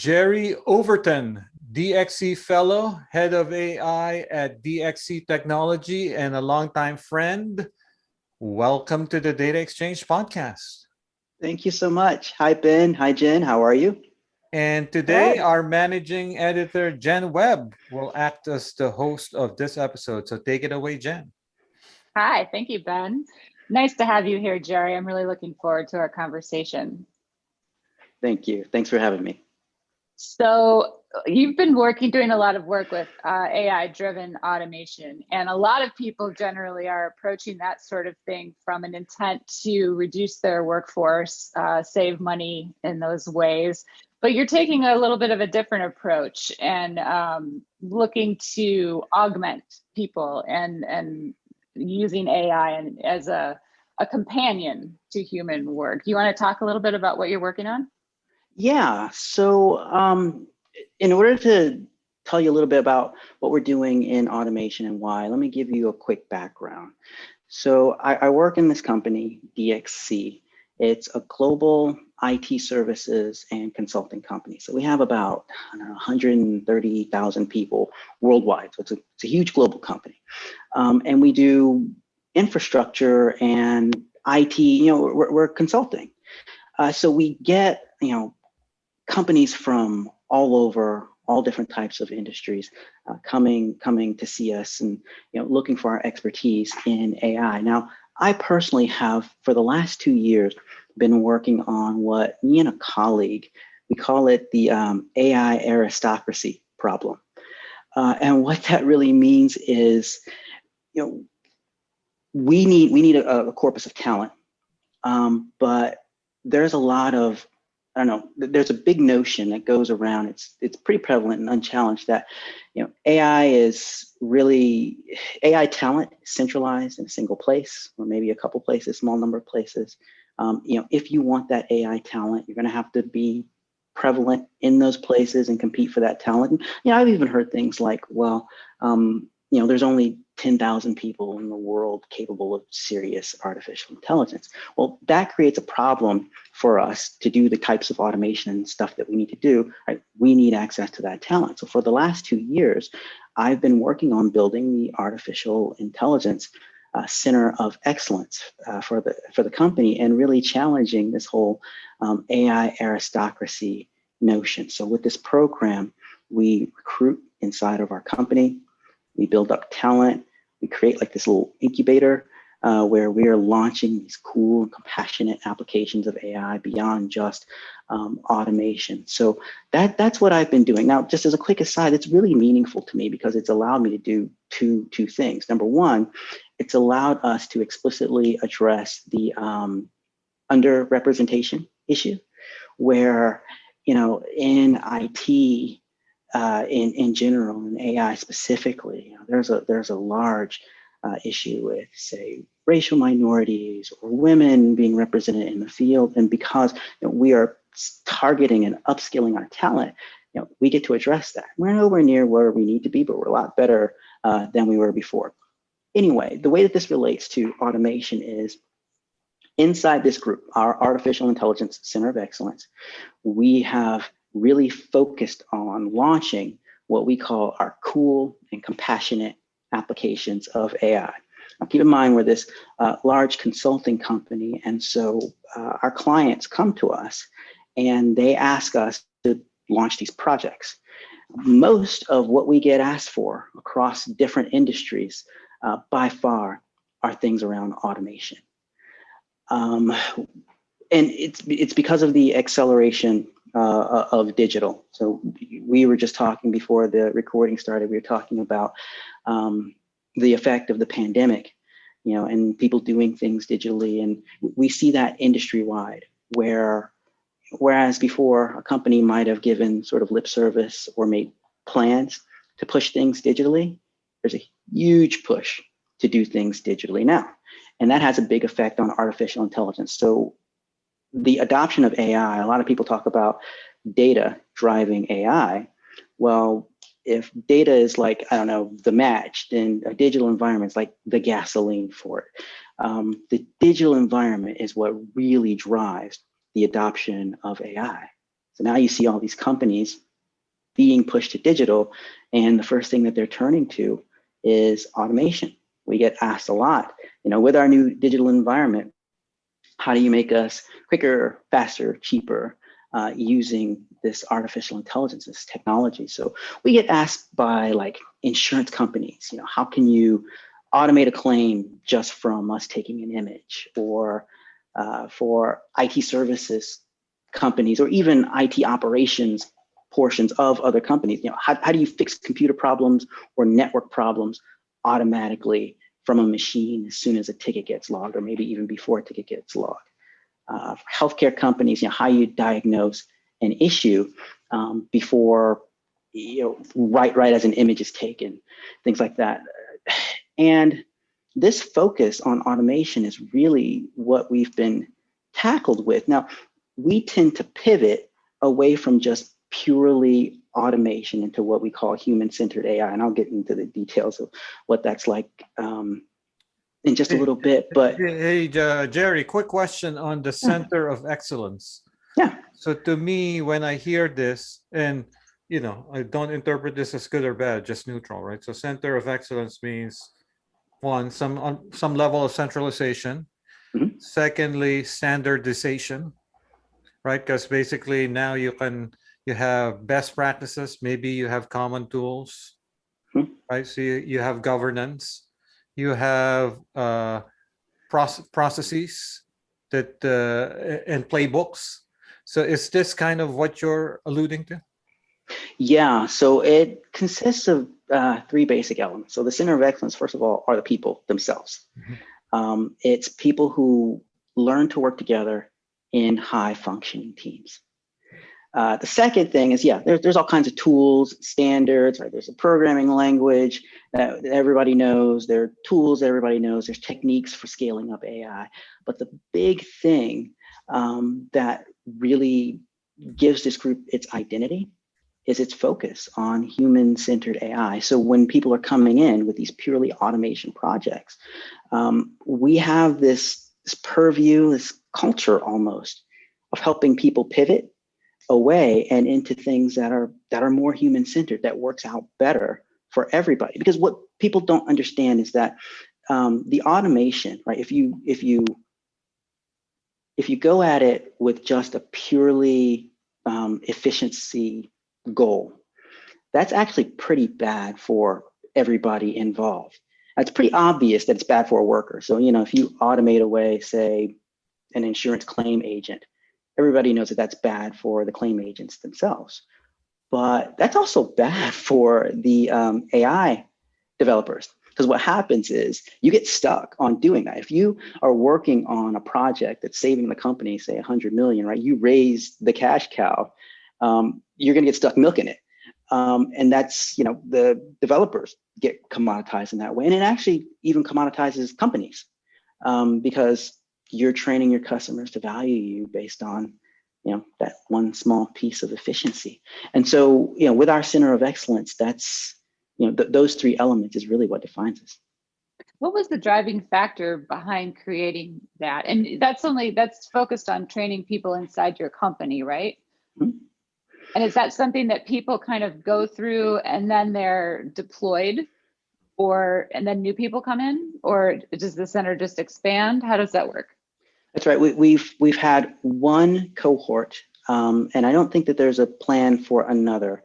Jerry Overton, DXC Fellow, Head of AI at DXC Technology, and a longtime friend. Welcome to the Data Exchange Podcast. Thank you so much. Hi, Ben. Hi, Jen. How are you? And today, our managing editor, Jenn Webb, will act as the host of this episode. So take it away, Jen. Hi, thank you, Ben. Nice to have you here, Jerry. I'm really looking forward to our conversation. Thank you. Thanks for having me. So you've been doing a lot of work with AI-driven automation, and a lot of people generally are approaching that sort of thing from an intent to reduce their workforce, save money in those ways. But you're taking a little bit of a different approach and looking to augment people and using AI as a companion to human work. You want to talk a little bit about what you're working on? Yeah, so in order to tell you a little bit about what we're doing in automation and why, let me give you a quick background. So I work in this company, DXC. It's a global IT services and consulting company. So we have about 130,000 people worldwide. So it's a huge global company. And we do infrastructure and IT, we're consulting. So we get, companies from all over, all different types of industries coming to see us and looking for our expertise in AI. Now, I personally have, for the last 2 years, been working on what me and a colleague, we call it the AI aristocracy problem. And what that really means is, we need a corpus of talent, but there's a lot of, there's a big notion that goes around. It's pretty prevalent and unchallenged that, AI talent is centralized in a single place, or maybe a couple places, small number of places. If you want that AI talent, you're going to have to be prevalent in those places and compete for that talent. And, I've even heard things like, well, there's only 10,000 people in the world capable of serious artificial intelligence. Well, that creates a problem for us to do the types of automation and stuff that we need to do. Right? We need access to that talent. So for the last 2 years, I've been working on building the artificial intelligence center of excellence for the company, and really challenging this whole AI aristocracy notion. So with this program, we recruit inside of our company. We build up talent. We create like this little incubator where we are launching these cool and compassionate applications of AI beyond just automation. So that's what I've been doing. Now, just as a quick aside, it's really meaningful to me because it's allowed me to do two things. Number one, it's allowed us to explicitly address the underrepresentation issue, where in IT, in general, in AI specifically, there's a large issue with, say, racial minorities or women being represented in the field. And because we are targeting and upskilling our talent, we get to address that. We're nowhere near where we need to be, but we're a lot better than we were before. Anyway, the way that this relates to automation is, inside this group, our Artificial Intelligence Center of Excellence, we have really focused on launching what we call our cool and compassionate applications of AI. Now, keep in mind, we're this large consulting company, and so our clients come to us and they ask us to launch these projects. Most of what we get asked for across different industries, by far, are things around automation. And it's because of the acceleration of digital. So we were just talking before the recording started, we were talking about the effect of the pandemic, and people doing things digitally. And we see that industry-wide, whereas before a company might have given sort of lip service or made plans to push things digitally, there's a huge push to do things digitally now. And that has a big effect on artificial intelligence. So the adoption of AI, a lot of people talk about data driving AI. Well, if data is like, the match, then a digital environment is like the gasoline for it. The digital environment is what really drives the adoption of AI. So now you see all these companies being pushed to digital, and the first thing that they're turning to is automation. We get asked a lot, with our new digital environment, how do you make us quicker, faster, cheaper, using this artificial intelligence, this technology? So we get asked by like insurance companies, how can you automate a claim just from us taking an image? Or for IT services companies, or even IT operations portions of other companies, how do you fix computer problems or network problems automatically from a machine as soon as a ticket gets logged, or maybe even before a ticket gets logged? For healthcare companies, how you diagnose an issue before, right as an image is taken, things like that. And this focus on automation is really what we've been tackled with. Now, we tend to pivot away from just purely automation into what we call human-centered AI, and I'll get into the details of what that's like in just a little bit. But hey, Jerry, quick question on the center of excellence. Yeah. So to me, when I hear this, and I don't interpret this as good or bad, just neutral, right? So center of excellence means one, some level of centralization. Mhm. Secondly, standardization, right? Because basically now you have best practices, maybe you have common tools, right? So you have governance, you have processes that and playbooks. So is this kind of what you're alluding to? Yeah, so it consists of three basic elements. So the center of excellence, first of all, are the people themselves. It's people who learn to work together in high functioning teams. The second thing is, there's all kinds of tools, standards, right? There's a programming language that everybody knows. There are tools that everybody knows. There's techniques for scaling up AI. But the big thing that really gives this group its identity is its focus on human-centered AI. So when people are coming in with these purely automation projects, we have this purview, this culture almost of helping people pivot away and into things that are more human-centered, that works out better for everybody. Because what people don't understand is that the automation, right? If you go at it with just a purely efficiency goal, that's actually pretty bad for everybody involved. It's pretty obvious that it's bad for a worker. So, if you automate away, say, an insurance claim agent, everybody knows that that's bad for the claim agents themselves. But that's also bad for the AI developers, because what happens is you get stuck on doing that. If you are working on a project that's saving the company, say, 100 million, right? You raise the cash cow, you're going to get stuck milking it. And that's, the developers get commoditized in that way. And it actually even commoditizes companies because you're training your customers to value you based on, that one small piece of efficiency. And so, with our center of excellence, that's, those three elements is really what defines us. What was the driving factor behind creating that? And that's focused on training people inside your company, right? Mm-hmm. And is that something that people kind of go through and then they're deployed, and then new people come in, or does the center just expand? How does that work? That's right. We've had one cohort, and I don't think that there's a plan for another.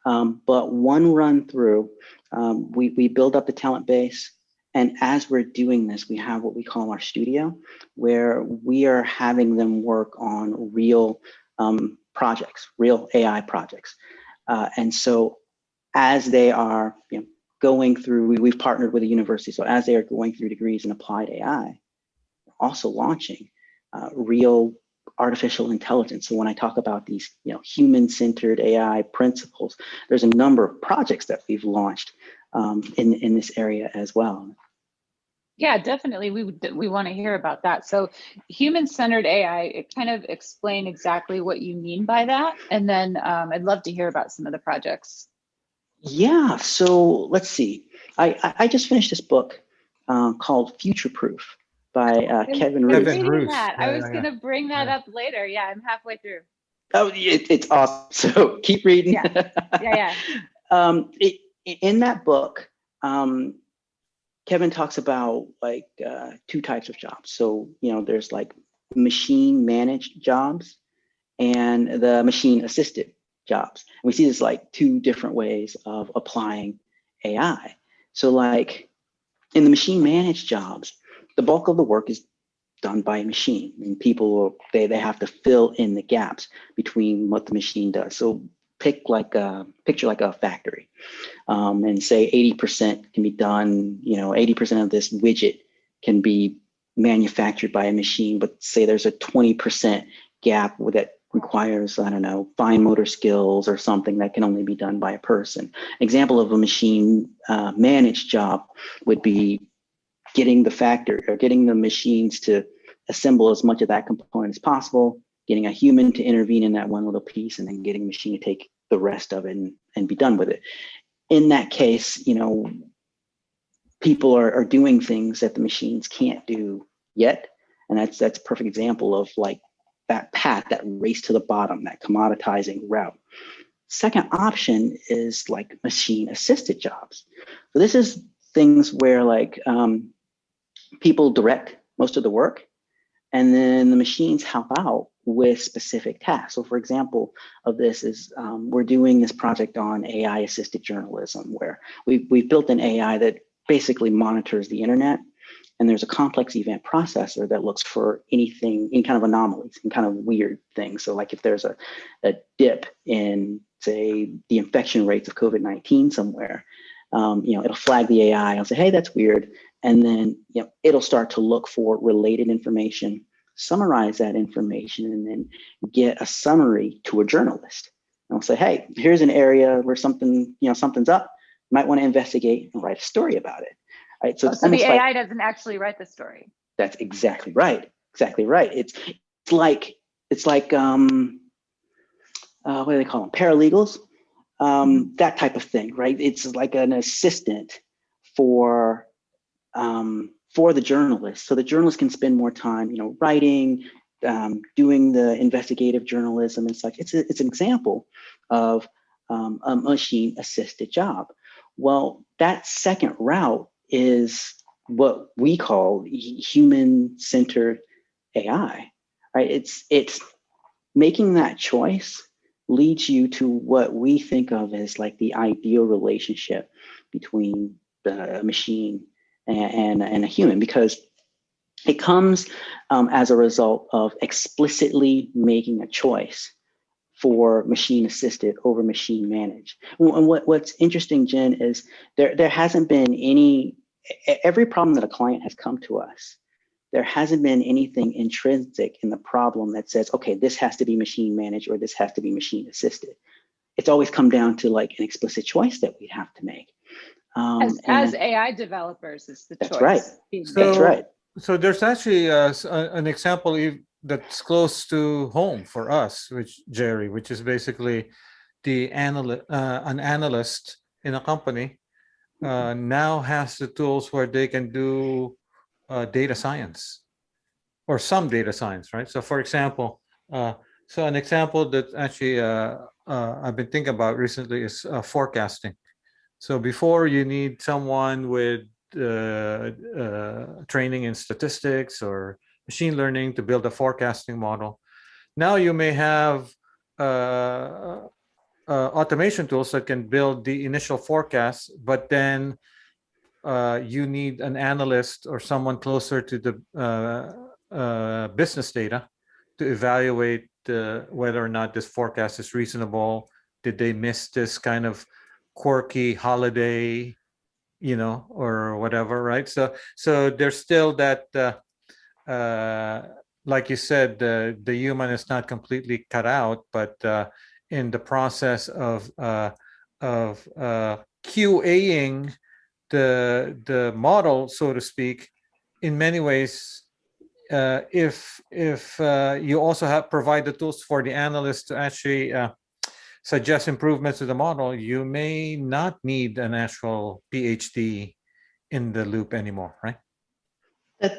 But one run through, we build up the talent base. And as we're doing this, we have what we call our studio, where we are having them work on real projects, real AI projects. And so as they are going through, we've partnered with a university. So as they are going through degrees in applied AI, also launching real artificial intelligence. So when I talk about these human-centered AI principles, there's a number of projects that we've launched in this area as well. Yeah, definitely. We want to hear about that. So human-centered AI, kind of explain exactly what you mean by that. And then I'd love to hear about some of the projects. Yeah, so let's see. I just finished this book called Future Proof by Kevin Roos. Kevin Roos. I was going to bring that up later. Yeah, I'm halfway through. Oh, it's awesome. So keep reading. Yeah. In that book, Kevin talks about like two types of jobs. So, there's like machine managed jobs and the machine assisted jobs. And we see this like two different ways of applying AI. So like in the machine managed jobs, the bulk of the work is done by a machine, and people they have to fill in the gaps between what the machine does. So picture like a factory, and say 80% can be done. 80% of this widget can be manufactured by a machine, but say there's a 20% gap that requires, I don't know, fine motor skills or something that can only be done by a person. Example of a machine managed job would be getting the machines to assemble as much of that component as possible, getting a human to intervene in that one little piece, and then getting a machine to take the rest of it and be done with it. In that case, people are doing things that the machines can't do yet. And that's a perfect example of like that path, that race to the bottom, that commoditizing route. Second option is like machine assisted jobs. So this is things where like people direct most of the work, and then the machines help out with specific tasks. So for example of this is we're doing this project on AI assisted journalism, where we've built an AI that basically monitors the internet, and there's a complex event processor that looks for anything, any kind of anomalies and kind of weird things. So like if there's a dip in, say, the infection rates of COVID-19 somewhere, it'll flag the AI. I'll say, hey, that's weird. And then it'll start to look for related information, summarize that information, and then get a summary to a journalist. And I'll say, hey, here's an area where something's up. You might want to investigate and write a story about it. Right. So the AI doesn't actually write the story. That's exactly right. Exactly right. It's like what do they call them? Paralegals. That type of thing, right? It's like an assistant for the journalist, so the journalist can spend more time, writing, doing the investigative journalism and such. It's an example of a machine-assisted job. Well, that second route is what we call human-centered AI, right? It's making that choice leads you to what we think of as like the ideal relationship between the machine and a human, because it comes as a result of explicitly making a choice for machine assisted over machine managed. And what's interesting, Jen, is there hasn't been every problem that a client has come to us, there hasn't been anything intrinsic in the problem that says, okay, this has to be machine managed or this has to be machine assisted. It's always come down to like an explicit choice that we have to make. As AI developers, is the that's choice. Right. That's right. So there's actually an example that's close to home for us, which is basically an analyst in a company now has the tools where they can do data science or some data science, right? So for example, so an example that actually I've been thinking about recently is forecasting. So before, you need someone with training in statistics or machine learning to build a forecasting model. Now you may have automation tools that can build the initial forecast, but then you need an analyst or someone closer to the business data to evaluate whether or not this forecast is reasonable. Did they miss this kind of quirky holiday, or whatever, right? So there's still that, like you said, the human is not completely cut out, but in the process of QAing the model, so to speak, in many ways, if you also provide the tools for the analyst to actually suggest improvements to the model, you may not need an actual PhD in the loop anymore, right?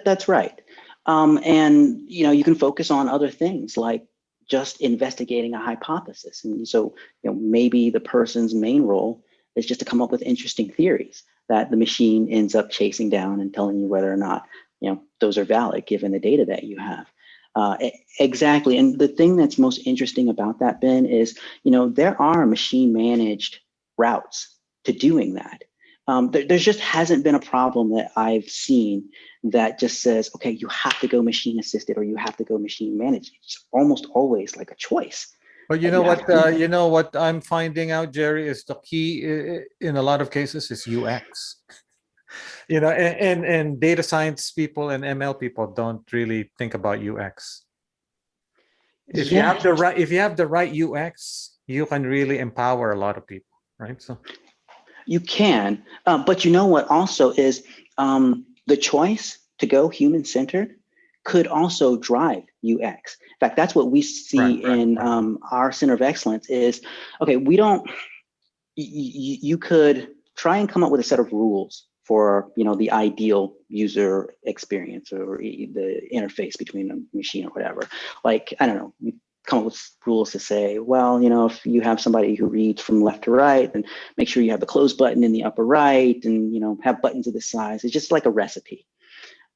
That's right. And you can focus on other things like just investigating a hypothesis. And so, maybe the person's main role is just to come up with interesting theories that the machine ends up chasing down and telling you whether or not, those are valid given the data that you have. Exactly. And the thing that's most interesting about that, Ben, is, there are machine managed routes to doing that. There just hasn't been a problem that I've seen that just says, okay, you have to go machine assisted or you have to go machine managed. It's almost always like a choice. But you know what I'm finding out, Jerry, is the key in a lot of cases is UX. And data science people and ML people don't really think about UX. If you have the right UX, you can really empower a lot of people, right? So you can, but you know what also is the choice to go human-centered could also drive UX. In fact, that's what we see in our Center of Excellence is, okay, we don't, you could try and come up with a set of rules for, the ideal user experience or the interface between a machine or whatever. Like, I don't know, we come up with rules to say, well, if you have somebody who reads from left to right, then make sure you have the close button in the upper right and, have buttons of this size. It's just like a recipe.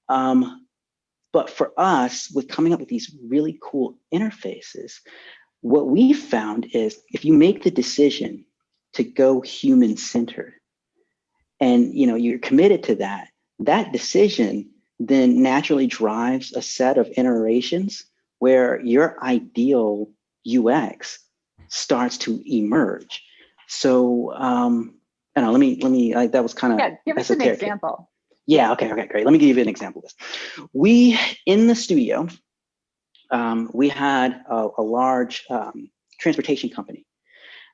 But for us, with coming up with these really cool interfaces, what we found is if you make the decision to go human-centered and you're committed to that, that decision then naturally drives a set of iterations where your ideal UX starts to emerge. So I don't know, let me that was kind of give us an example. Yeah, okay, great. Let me give you an example of this. We, in the studio, we had a large transportation company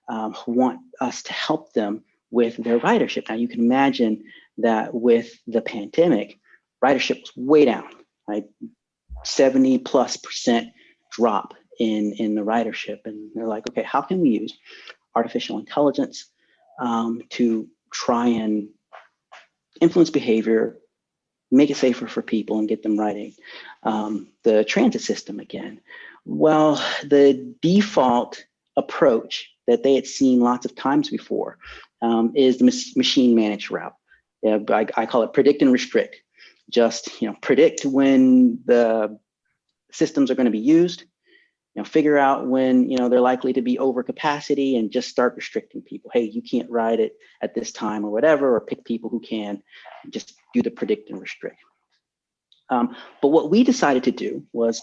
who want us to help them with their ridership. Now, you can imagine that with the pandemic, ridership was way down, right? 70+% drop in the ridership. And they're like, okay, how can we use artificial intelligence to try and influence behavior, make it safer for people and get them riding the transit system again? Well, the default approach that they had seen lots of times before is the machine managed route. I call it predict and restrict. Just predict when the systems are going to be used, figure out when they're likely to be over capacity and just start restricting people. Hey, you can't ride it at this time or whatever, or pick people who can. Just do the predict and restrict. But what we decided to do was,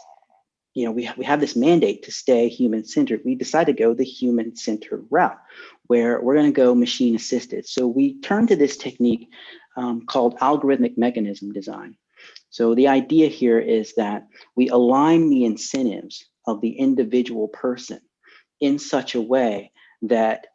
we have this mandate to stay human-centered. We decided to go the human-centered route, where we're going to go machine-assisted. So we turned to this technique called algorithmic mechanism design. So the idea here is that we align the incentives of the individual person in such a way that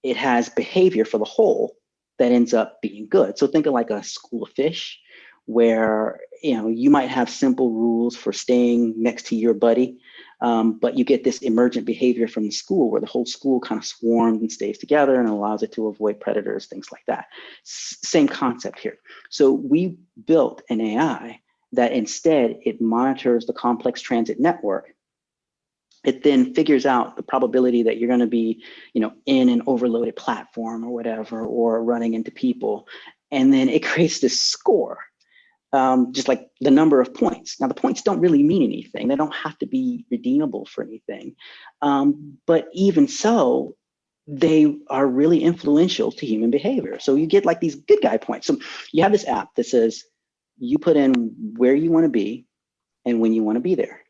it has behavior for the whole that ends up being good. So think of like a school of fish, where you might have simple rules for staying next to your buddy, but you get this emergent behavior from the school where the whole school kind of swarms and stays together and allows it to avoid predators, things like that. Same concept here. So we built an AI that instead it monitors the complex transit network. It then figures out the probability that you're going to be, in an overloaded platform or whatever, or running into people. And then it creates this score, just like the number of points. Now, the points don't really mean anything. They don't have to be redeemable for anything. But even so, they are really influential to human behavior. So you get like these good guy points. So you have this app that says you put in where you want to be and when you want to be there.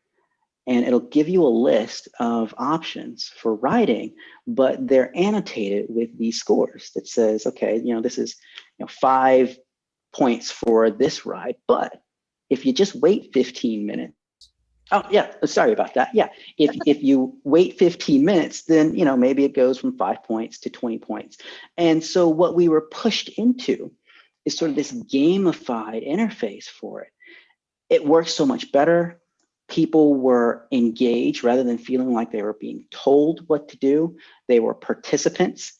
And it'll give you a list of options for riding, but they're annotated with these scores that says, okay, this is 5 points for this ride, but if you just wait 15 minutes, oh yeah, sorry about that. Yeah, if you wait 15 minutes, then maybe it goes from 5 points to 20 points. And so what we were pushed into is sort of this gamified interface for it. It works so much better. People were engaged rather than feeling like they were being told what to do. They were participants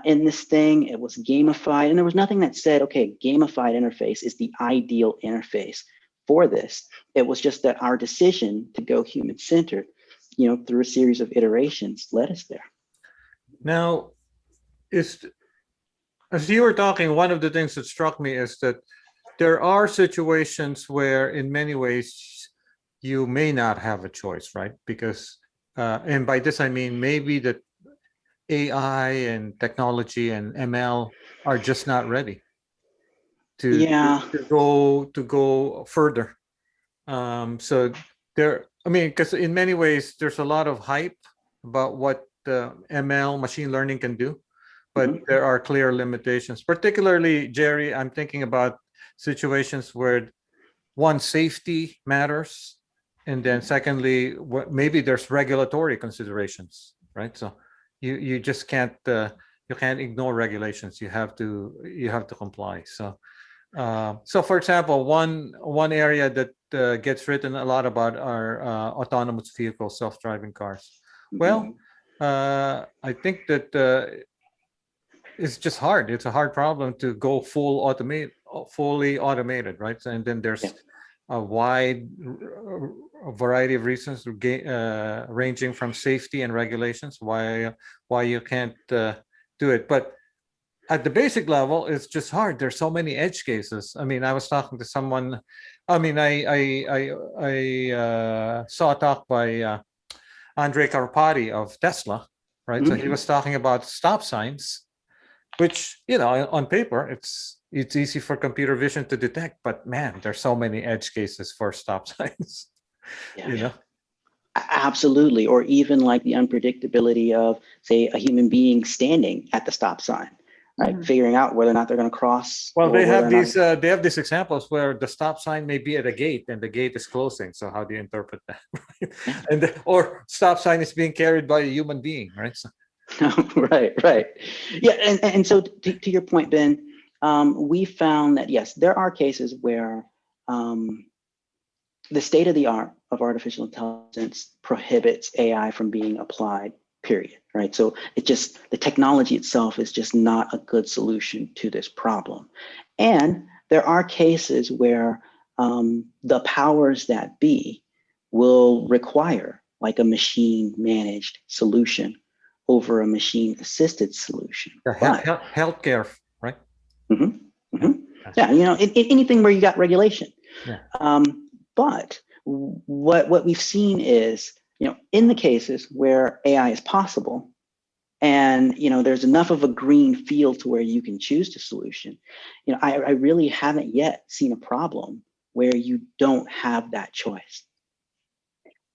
in this thing. It was gamified, and there was nothing that said, okay, gamified interface is the ideal interface for this. It was just that our decision to go human-centered, through a series of iterations led us there. Now, as you were talking, one of the things that struck me is that there are situations where, in many ways, you may not have a choice, right? Because, and by this I mean maybe that AI and technology and ML are just not ready to go further. So there, I mean, because in many ways there's a lot of hype about what ML machine learning can do, but there are clear limitations. Particularly, Jerry, I'm thinking about situations where one, safety matters, and then secondly, maybe there's regulatory considerations, right? So you just can't you can't ignore regulations. You have to comply. So so for example, one area that gets written a lot about are autonomous vehicles, self-driving cars. Well, I think that it's just hard. It's a hard problem to go fully automated, right? And then there's a wide variety of reasons, ranging from safety and regulations why you can't do it. But at the basic level, it's just hard. There's so many edge cases. I mean, I was talking to someone. I mean, I saw a talk by Andre Carpati of Tesla, right? So he was talking about stop signs, which, on paper, it's easy for computer vision to detect, but man, there's so many edge cases for stop signs. Absolutely. Or even like the unpredictability of, say, a human being standing at the stop sign, right? Figuring out whether or not they're going to cross. Well, they have these examples where the stop sign may be at a gate and the gate is closing. So how do you interpret that? Right? Or stop sign is being carried by a human being, right? So, right. Yeah, and so to your point, Ben, we found that yes, there are cases where the state of the art of artificial intelligence prohibits AI from being applied, period, right? So the technology itself is just not a good solution to this problem. And there are cases where the powers that be will require like a machine managed solution over a machine assisted solution. Healthcare, right? Yeah, anything where you got regulation. But what we've seen is, in the cases where AI is possible, and there's enough of a green field to where you can choose the solution, I really haven't yet seen a problem where you don't have that choice.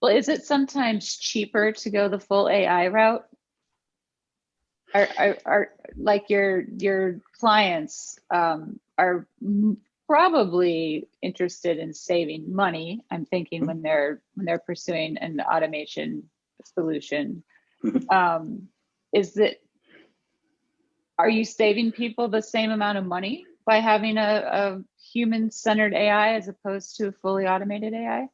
Well, is it sometimes cheaper to go the full AI route? Are like your clients are probably interested in saving money. I'm thinking when they're pursuing an automation solution. Are you saving people the same amount of money by having a human-centered AI as opposed to a fully automated AI?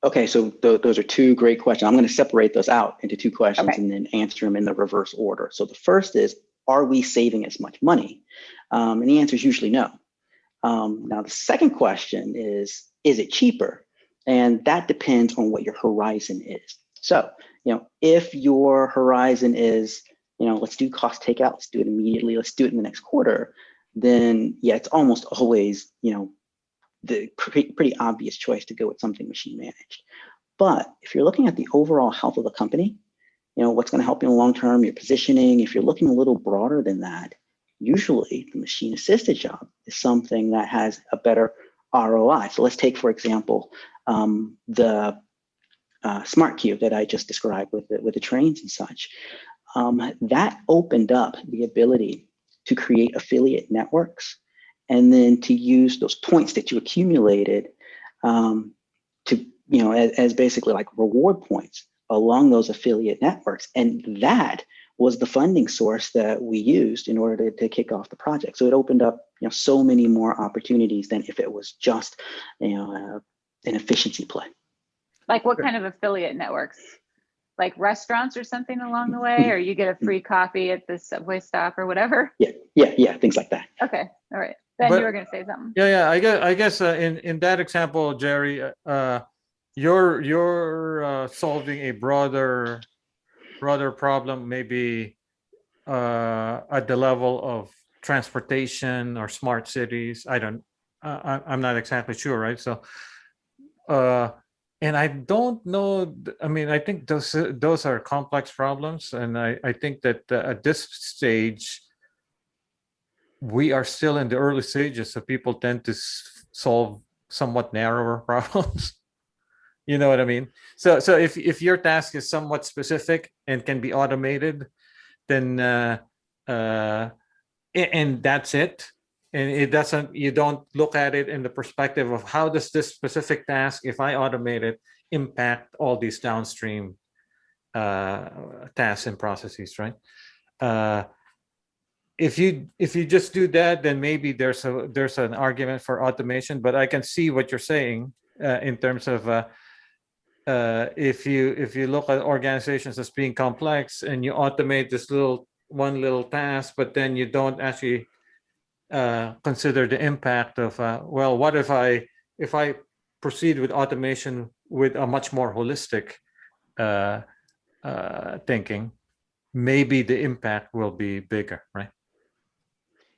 Okay, so those are two great questions. I'm going to separate those out into two questions and then answer them in the reverse order. So the first is, are we saving as much money? And the answer is usually no. Now, the second question is it cheaper? And that depends on what your horizon is. So, if your horizon is, let's do cost takeout, let's do it immediately, let's do it in the next quarter, then yeah, it's almost always, the pretty obvious choice to go with something machine managed. But if you're looking at the overall health of the company, what's going to help you in the long term, your positioning, if you're looking a little broader than that, usually the machine assisted job is something that has a better ROI. So let's take, for example, the smart cube that I just described with the trains and such. That opened up the ability to create affiliate networks and then to use those points that you accumulated to, as basically like reward points along those affiliate networks. And that was the funding source that we used in order to kick off the project. So it opened up, so many more opportunities than if it was just, an efficiency play. Like what kind of affiliate networks? Like restaurants or something along the way, or you get a free coffee at the subway stop or whatever? Yeah, things like that. Okay, all right. Ben, you were going to say something. Yeah. I guess in that example, Jerry, you're solving a broader problem, maybe at the level of transportation or smart cities. I'm not exactly sure, right? So, and I don't know. I mean, I think those are complex problems, and I think that at this stage, we are still in the early stages, so people tend to solve somewhat narrower problems. You know what I mean? So if your task is somewhat specific and can be automated, then and that's it. And it doesn't, you don't look at it in the perspective of how does this specific task, if I automate it, impact all these downstream tasks and processes, right? If you just do that, then maybe there's an argument for automation. But I can see what you're saying in terms of if you look at organizations as being complex and you automate this one little task, but then you don't actually consider the impact of well, what if I proceed with automation with a much more holistic thinking, maybe the impact will be bigger, right?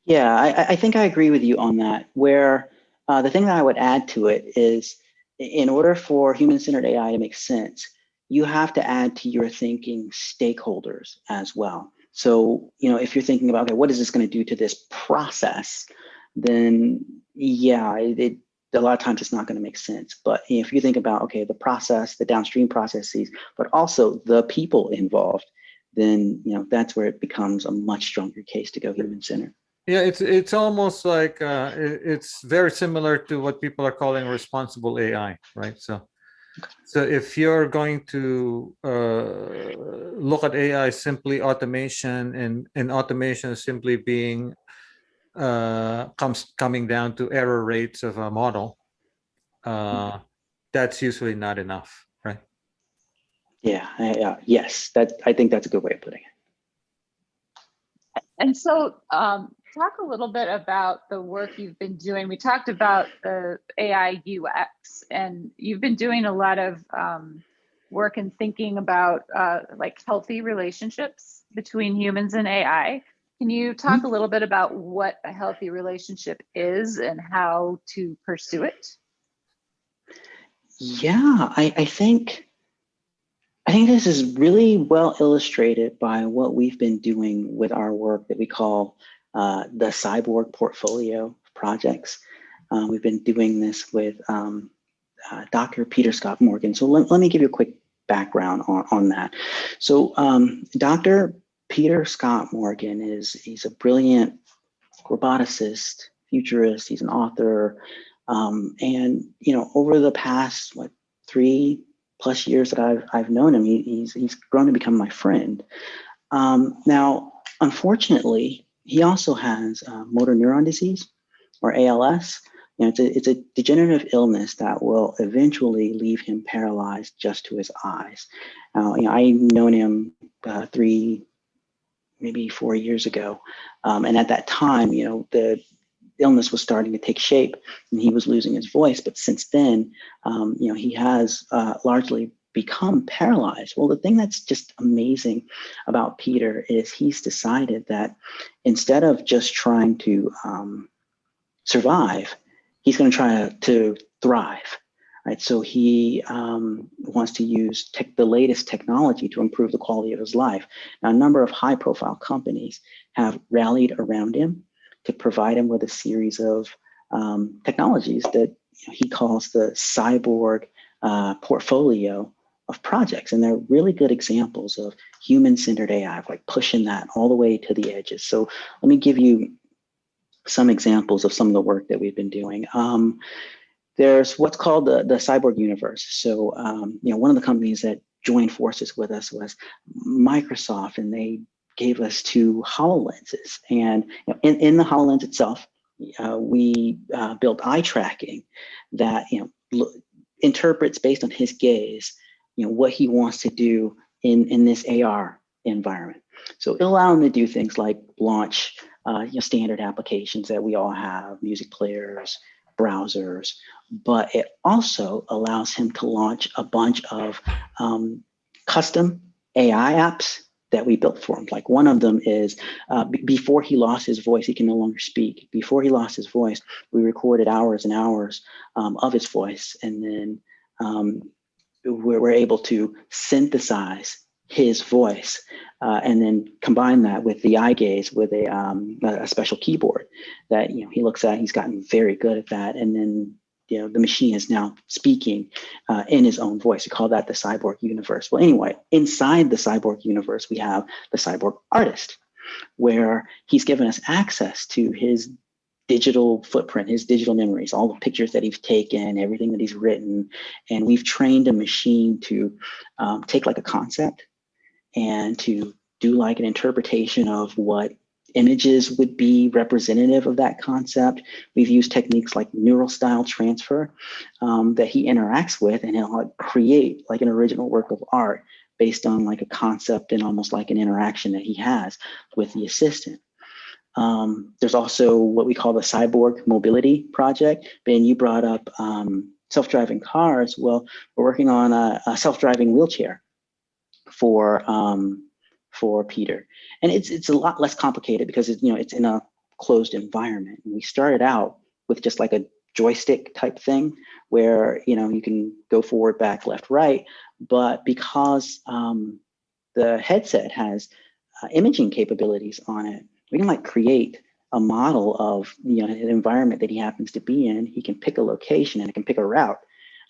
Yeah, I think I agree with you on that. Where the thing that I would add to it is, in order for human-centered AI to make sense, you have to add to your thinking stakeholders as well. So, if you're thinking about, okay, what is this going to do to this process, then yeah, a lot of times it's not going to make sense. But if you think about, okay, the process, the downstream processes, but also the people involved, then that's where it becomes a much stronger case to go human-centered. Yeah, it's almost like it's very similar to what people are calling responsible AI, right? So if you're going to look at AI simply automation, and automation simply being coming down to error rates of a model, that's usually not enough, right? Yeah, yes, I think that's a good way of putting it. And so talk a little bit about the work you've been doing. We talked about the AI UX, and you've been doing a lot of work and thinking about like healthy relationships between humans and AI. Can you talk a little bit about what a healthy relationship is and how to pursue it? Yeah, I think this is really well illustrated by what we've been doing with our work that we call the cyborg portfolio projects. We've been doing this with Dr. Peter Scott Morgan. So let me give you a quick background on that. So Dr. Peter Scott Morgan he's a brilliant roboticist, futurist. He's an author, and over the past 3+ years that I've known him, he's grown to become my friend. Now, unfortunately, he also has motor neuron disease, or ALS. It's a degenerative illness that will eventually leave him paralyzed just to his eyes. Now, I've known him 3, maybe 4 years ago, and at that time, the illness was starting to take shape, and he was losing his voice. But since then, he has largely become paralyzed. Well, the thing that's just amazing about Peter is he's decided that instead of just trying to survive, he's going to try to thrive. Right? So he wants to use the latest technology to improve the quality of his life. Now, a number of high-profile companies have rallied around him to provide him with a series of technologies that he calls the cyborg portfolio of projects. And they're really good examples of human-centered AI, like pushing that all the way to the edges. So let me give you some examples of some of the work that we've been doing. There's what's called the cyborg universe. So one of the companies that joined forces with us was Microsoft, and they gave us 2 HoloLenses. And in the HoloLens itself, we built eye tracking that interprets based on his gaze, what he wants to do in this AR environment. So it'll allow him to do things like launch standard applications that we all have, music players, browsers, but it also allows him to launch a bunch of custom AI apps that we built for him. Like one of them is before he lost his voice, he can no longer speak. Before he lost his voice, we recorded hours and hours of his voice, and then we're able to synthesize his voice and then combine that with the eye gaze with a special keyboard that he looks at. He's gotten very good at that, and then the machine is now speaking in his own voice. We call that the cyborg universe. Well, anyway, inside the cyborg universe, we have the cyborg artist, where he's given us access to his digital footprint, his digital memories, all the pictures that he's taken, everything that he's written. And we've trained a machine to take like a concept and to do like an interpretation of what images would be representative of that concept. We've used techniques like neural style transfer that he interacts with, and he'll create like an original work of art based on like a concept and almost like an interaction that he has with the assistant. There's also what we call the cyborg mobility project. Ben, you brought up self-driving cars. Well, we're working on a self-driving wheelchair for Peter, and it's a lot less complicated because it's in a closed environment. And we started out with just like a joystick type thing where you can go forward, back, left, right. But because the headset has imaging capabilities on it, we can like create a model of an environment that he happens to be in. He can pick a location and it can pick a route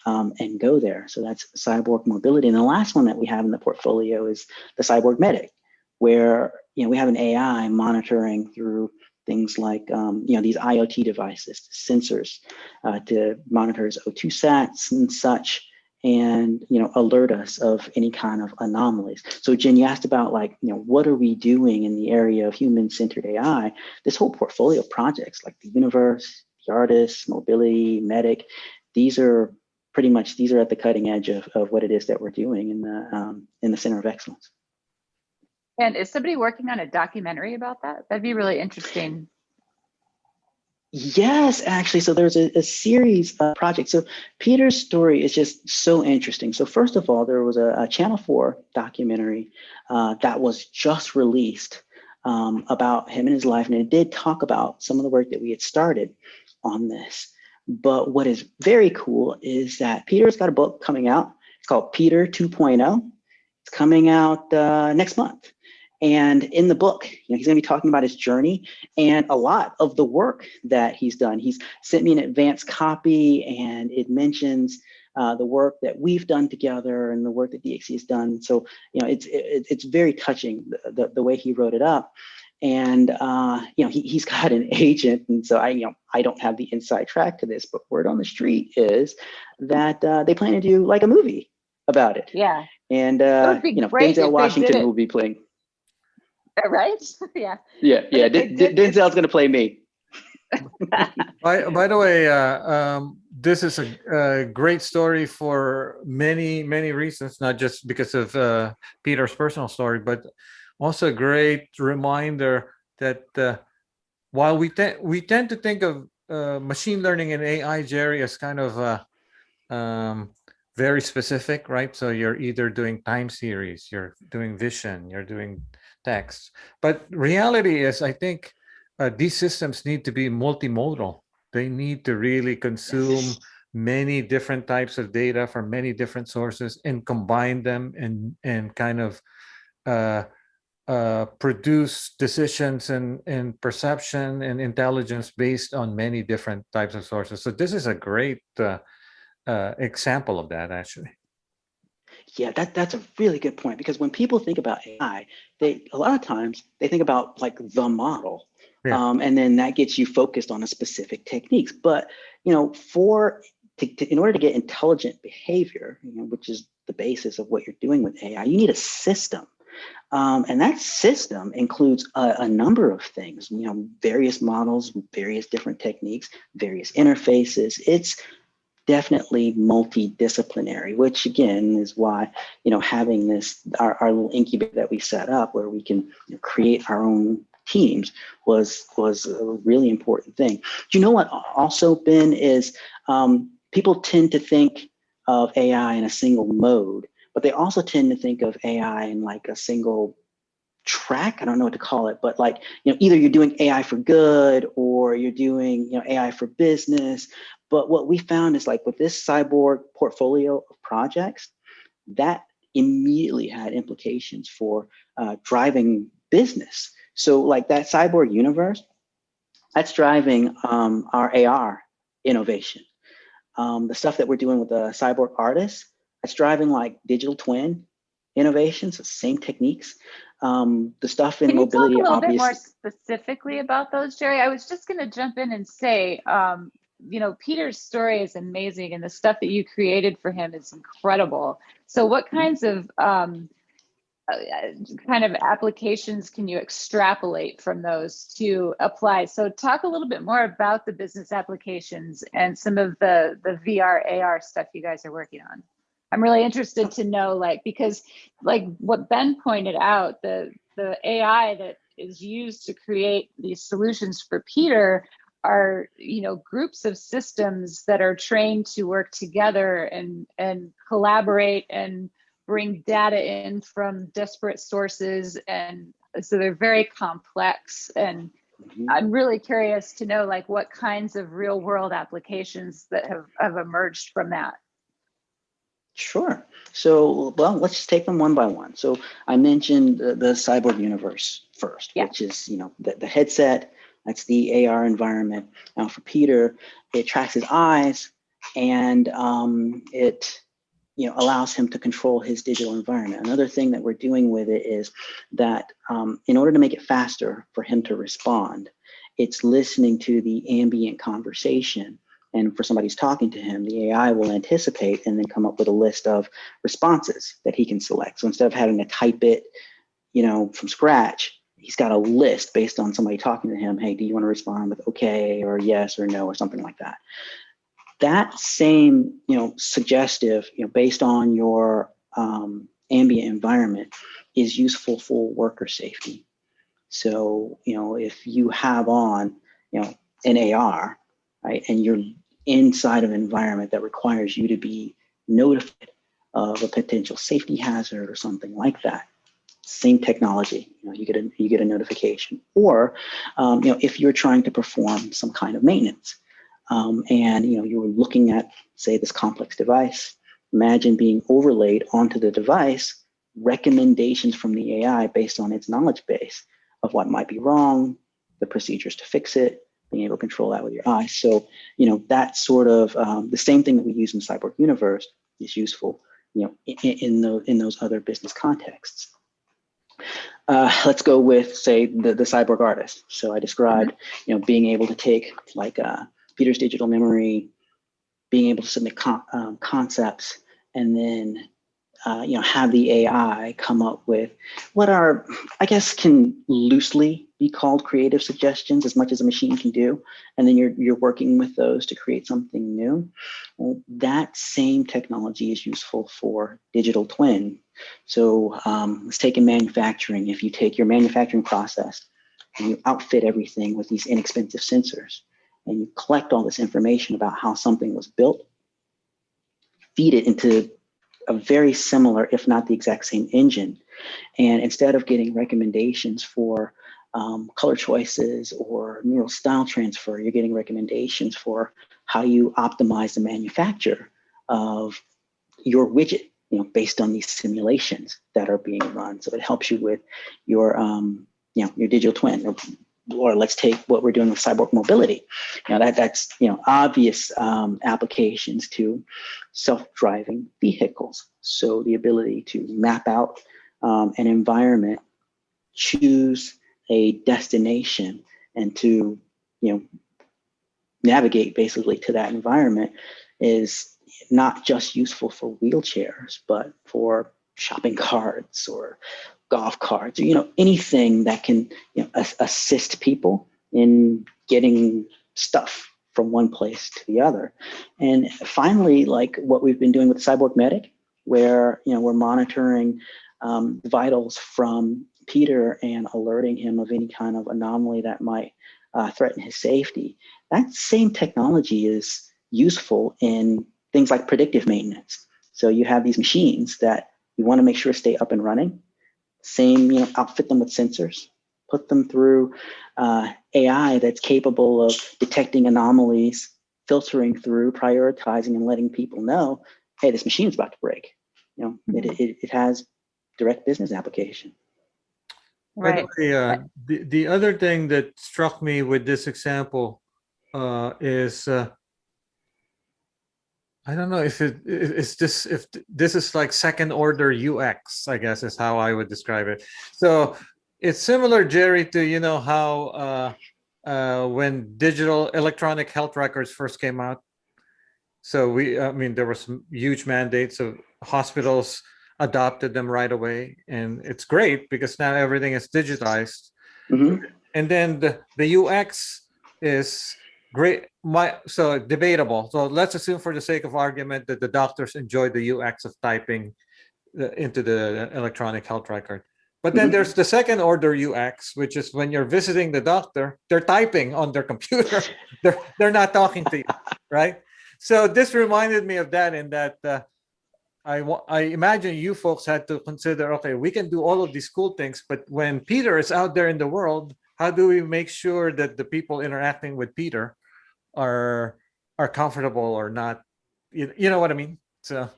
and go there. So that's cyborg mobility. And the last one that we have in the portfolio is the cyborg medic, where we have an AI monitoring through things like these IoT devices, sensors to monitor his O2 sats and such, and alert us of any kind of anomalies. So Jen, you asked about what are we doing in the area of human-centered AI? This whole portfolio of projects like the universe, the artist, mobility, medic, these are at the cutting edge of what it is that we're doing in the Center of Excellence. And is somebody working on a documentary about that? That'd be really interesting. Yes, actually. So there's a series of projects. So Peter's story is just so interesting. So first of all, there was a Channel 4 documentary that was just released about him and his life. And it did talk about some of the work that we had started on this. But what is very cool is that Peter's got a book coming out. It's called Peter 2.0. It's coming out next month. And in the book, he's going to be talking about his journey and a lot of the work that he's done. He's sent me an advanced copy, and it mentions the work that we've done together and the work that DXC has done. So, it's very touching the way he wrote it up. And he's got an agent, and so I don't have the inside track to this, but word on the street is that they plan to do like a movie about it. Yeah. And Denzel Washington will be playing. Right? Yeah. Yeah. Denzel's going to play me. By the way, this is a great story for many reasons, not just because of Peter's personal story, but also a great reminder that while we tend to think of machine learning and AI, Jerry, as kind of very specific, right? So you're either doing time series, you're doing vision, you're doing text. But reality is, I think these systems need to be multimodal. They need to really consume many different types of data from many different sources and combine them and kind of produce decisions and perception and intelligence based on many different types of sources. So this is a great example of that, actually. Yeah, that's a really good point, because when people think about AI, a lot of times they think about like the model, and then that gets you focused on a specific techniques. But in order to get intelligent behavior, which is the basis of what you're doing with AI, you need a system, and that system includes a number of things. Various models, various different techniques, various interfaces. It's definitely multidisciplinary, which again is why having this our little incubator that we set up, where we can create our own teams was a really important thing. Do you know what also, Ben, is people tend to think of AI in a single mode, but they also tend to think of AI in like a single track. I don't know what to call it, but like, either you're doing AI for good or you're doing, AI for business. But what we found is like with this cyborg portfolio of projects, that immediately had implications for driving business. So like that cyborg universe, that's driving our AR innovation. The stuff that we're doing with the cyborg artists, that's driving like digital twin innovations, the same techniques. The stuff in mobility, can you talk a little bit more obviously. specifically about those, Jerry? I was just going to jump in and say, Peter's story is amazing, and the stuff that you created for him is incredible. So, what kinds of applications can you extrapolate from those to apply? So, talk a little bit more about the business applications and some of the VR, AR stuff you guys are working on. I'm really interested to know, because what Ben pointed out, the AI that is used to create these solutions for Peter are, groups of systems that are trained to work together and collaborate and bring data in from disparate sources. And so they're very complex. And I'm really curious to know, what kinds of real world applications that have emerged from that. Sure. So, well, let's just take them one by one. So I mentioned the cyborg universe first, which is, the headset, that's the AR environment. Now for Peter, it tracks his eyes and it, allows him to control his digital environment. Another thing that we're doing with it is that in order to make it faster for him to respond, it's listening to the ambient conversation. And for somebody who's talking to him, the AI will anticipate and then come up with a list of responses that he can select. So instead of having to type it, from scratch, he's got a list based on somebody talking to him. Hey, do you want to respond with okay or yes or no or something like that? That same, suggestive, based on your ambient environment is useful for worker safety. So, if you have on, an AR, right, and you're inside of an environment that requires you to be notified of a potential safety hazard or something like that, same technology, you get a notification. Or, if you're trying to perform some kind of maintenance, and you're looking at, say, this complex device, imagine being overlaid onto the device recommendations from the AI based on its knowledge base of what might be wrong, the procedures to fix it, being able to control that with your eyes. So, that sort of the same thing that we use in the cyborg universe is useful, in those other business contexts. Let's go with, say, the cyborg artist. So I described, being able to take Peter's digital memory, being able to submit concepts, and then have the AI come up with what are, I guess, can loosely be called creative suggestions as much as a machine can do. And then you're working with those to create something new. Well, that same technology is useful for digital twin. So let's take in manufacturing. If you take your manufacturing process and you outfit everything with these inexpensive sensors and you collect all this information about how something was built, feed it into a very similar, if not the exact same engine. And instead of getting recommendations for color choices or neural style transfer, you're getting recommendations for how you optimize the manufacture of your widget, based on these simulations that are being run. So it helps you with your digital twin. Or let's take what we're doing with cyborg mobility. That's obvious applications to self-driving vehicles. So the ability to map out an environment, choose a destination, and to navigate basically to that environment is not just useful for wheelchairs, but for shopping carts or golf carts, or anything that can assist people in getting stuff from one place to the other. And finally, like what we've been doing with Cyborg Medic, where we're monitoring vitals from Peter and alerting him of any kind of anomaly that might threaten his safety. That same technology is useful in things like predictive maintenance. So you have these machines that you want to make sure stay up and running. Same, outfit them with sensors, put them through AI that's capable of detecting anomalies, filtering through, prioritizing, and letting people know, hey, this machine's about to break. It has direct business application. Right. The other thing that struck me with this example is I don't know if if this is like second order UX, I guess is how I would describe it. So it's similar, Jerry, to how when digital electronic health records first came out. So there were some huge mandates of hospitals adopted them right away, and it's great because now everything is digitized. Mm-hmm. And then the UX is great. So debatable. So let's assume, for the sake of argument, that the doctors enjoy the UX of typing into the electronic health record. But then there's the second order UX, which is when you're visiting the doctor, they're typing on their computer. they're not talking to you, right? So this reminded me of that, in that I imagine you folks had to consider, okay, we can do all of these cool things, but when Peter is out there in the world, how do we make sure that the people interacting with Peter are comfortable or not? You know what I mean? So.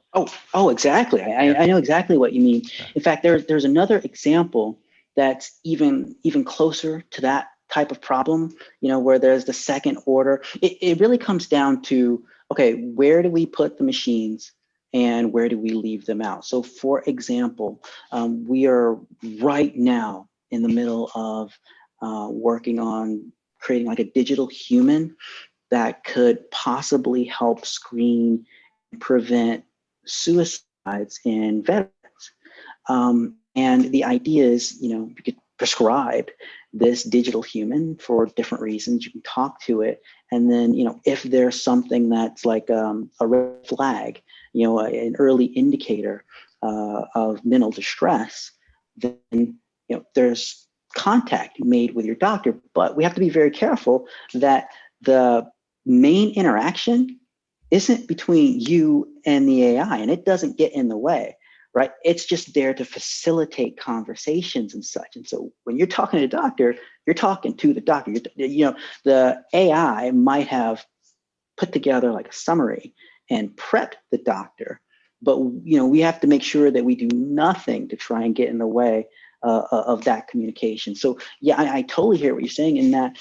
Oh, exactly. I know exactly what you mean. In fact, there's another example that's even closer to that type of problem, where there's the second order. It really comes down to, okay, where do we put the machines and where do we leave them out? So for example, we are right now in the middle of working on creating like a digital human that could possibly help screen and prevent suicides in veterans. And the idea is, you could prescribe this digital human for different reasons. You can talk to it. And then, if there's something that's like a red flag, an early indicator of mental distress, then, there's contact made with your doctor. But we have to be very careful that the main interaction isn't between you and the AI, and it doesn't get in the way, right? It's just there to facilitate conversations and such. And so when you're talking to a doctor, you're talking to the doctor. The AI might have put together like a summary and prepped the doctor, but we have to make sure that we do nothing to try and get in the way of that communication. So yeah, I totally hear what you're saying in that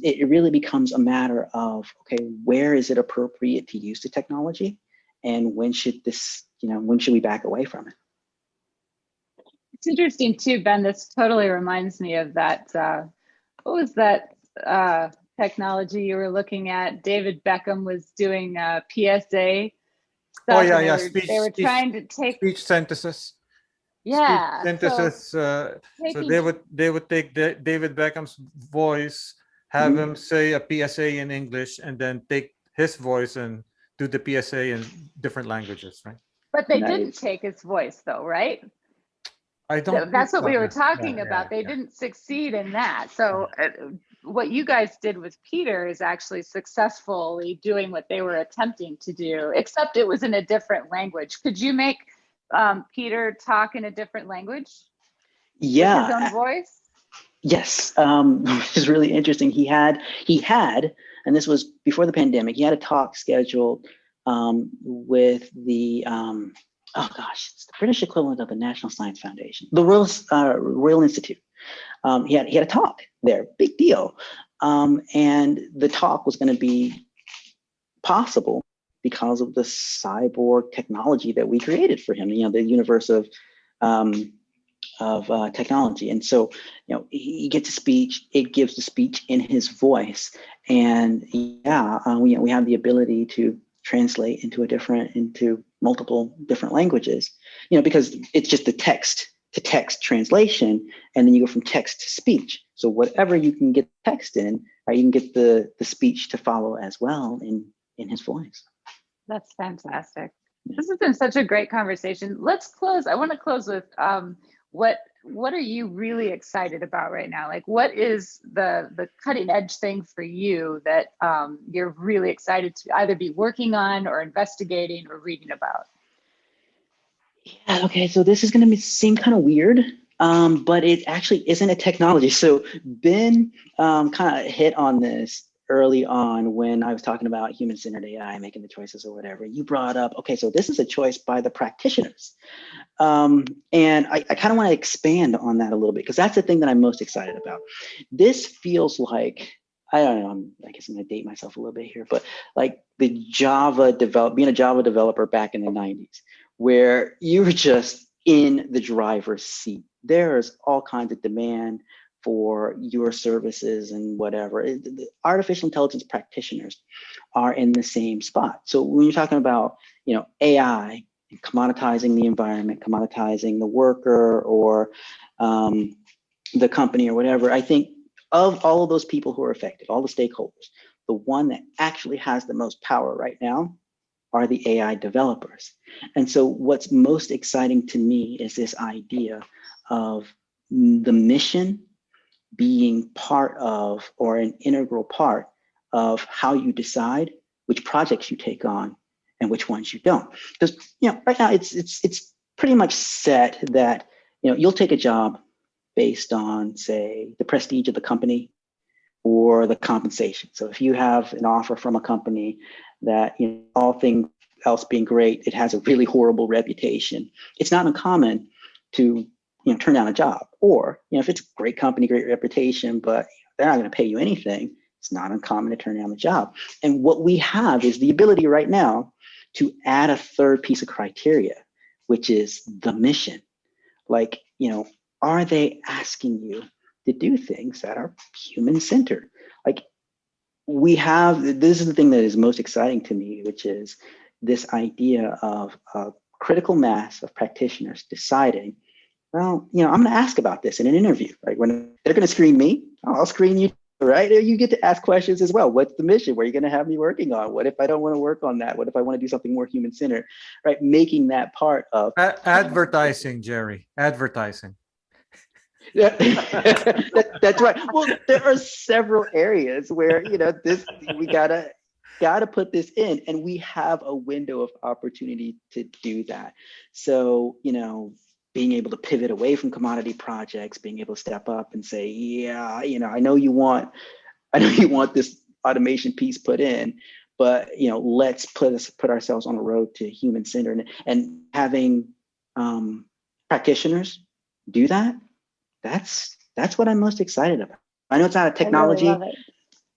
it really becomes a matter of, okay, where is it appropriate to use the technology, and when should we back away from it? It's interesting too, Ben. This totally reminds me of that. What was that technology you were looking at? David Beckham was doing PSA stuff. Oh yeah. They were trying to take speech synthesis. Yeah. Synthesis. So they would take David Beckham's voice, have him say a PSA in English, and then take his voice and do the PSA in different languages, right? But they didn't take his voice, though, right? That's what we were talking about. They didn't succeed in that. So what you guys did with Peter is actually successfully doing what they were attempting to do, except it was in a different language. Could you make Peter talk in a different language? Yeah. With his own voice? Yes. Which is really interesting. He had, and this was before the pandemic, he had a talk scheduled with the, it's the British equivalent of the National Science Foundation, the Royal Institute. He had a talk there, big deal. And the talk was going to be possible because of the cyborg technology that we created for him, the universe of technology. And so, he gets a speech, it gives the speech in his voice. And we have the ability to translate into multiple different languages, because it's just the text to text translation. And then you go from text to speech. So whatever you can get text in, right, you can get the speech to follow as well in his voice. That's fantastic. This has been such a great conversation. Let's close. I want to close with what what are you really excited about right now? Like, what is the cutting edge thing for you that you're really excited to either be working on or investigating or reading about? Yeah, okay, so this is going to seem kind of weird, but it actually isn't a technology. So Ben kind of hit on this early on when I was talking about human-centered AI, making the choices or whatever. You brought up, okay, so this is a choice by the practitioners. And I kind of want to expand on that a little bit, because that's the thing that I'm most excited about. This feels like, I don't know, I guess I'm going to date myself a little bit here, but like the being a Java developer back in the 90s, where you were just in the driver's seat. There's all kinds of demand for your services and whatever. The artificial intelligence practitioners are in the same spot. So when you're talking about, AI, commoditizing the environment, commoditizing the worker or the company or whatever, I think of all of those people who are affected, all the stakeholders, the one that actually has the most power right now are the AI developers. And so what's most exciting to me is this idea of the mission being part of, or an integral part of, how you decide which projects you take on and which ones you don't. Because right now it's pretty much set that you'll take a job based on, say, the prestige of the company or the compensation. So if you have an offer from a company that, all things else being great, it has a really horrible reputation, it's not uncommon to turn down a job. Or if it's a great company, great reputation, but they're not going to pay you anything, it's not uncommon to turn down the job. And what we have is the ability right now to add a third piece of criteria, which is the mission. Like, are they asking you to do things that are human-centered? Like, this is the thing that is most exciting to me, which is this idea of a critical mass of practitioners deciding, well, I'm going to ask about this in an interview, right? When they're going to screen me, I'll screen you, right? You get to ask questions as well. What's the mission? What are you going to have me working on? What if I don't want to work on that? What if I want to do something more human-centered, right? Making that part of advertising, Jerry, advertising. Yeah, that's right. Well, there are several areas where we gotta put this in, and we have a window of opportunity to do that. So being able to pivot away from commodity projects, being able to step up and say, yeah, I know you want this automation piece put in, but let's put ourselves on the road to human-centered, and having practitioners do that. That's what I'm most excited about. I know it's not a technology. I really love it.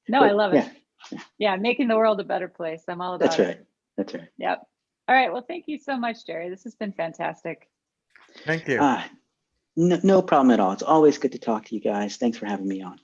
No, I love it. Yeah, making the world a better place. I'm all about it. That's right. Yep. All right. Well, thank you so much, Jerry. This has been fantastic. Thank you. No problem at all. It's always good to talk to you guys. Thanks for having me on.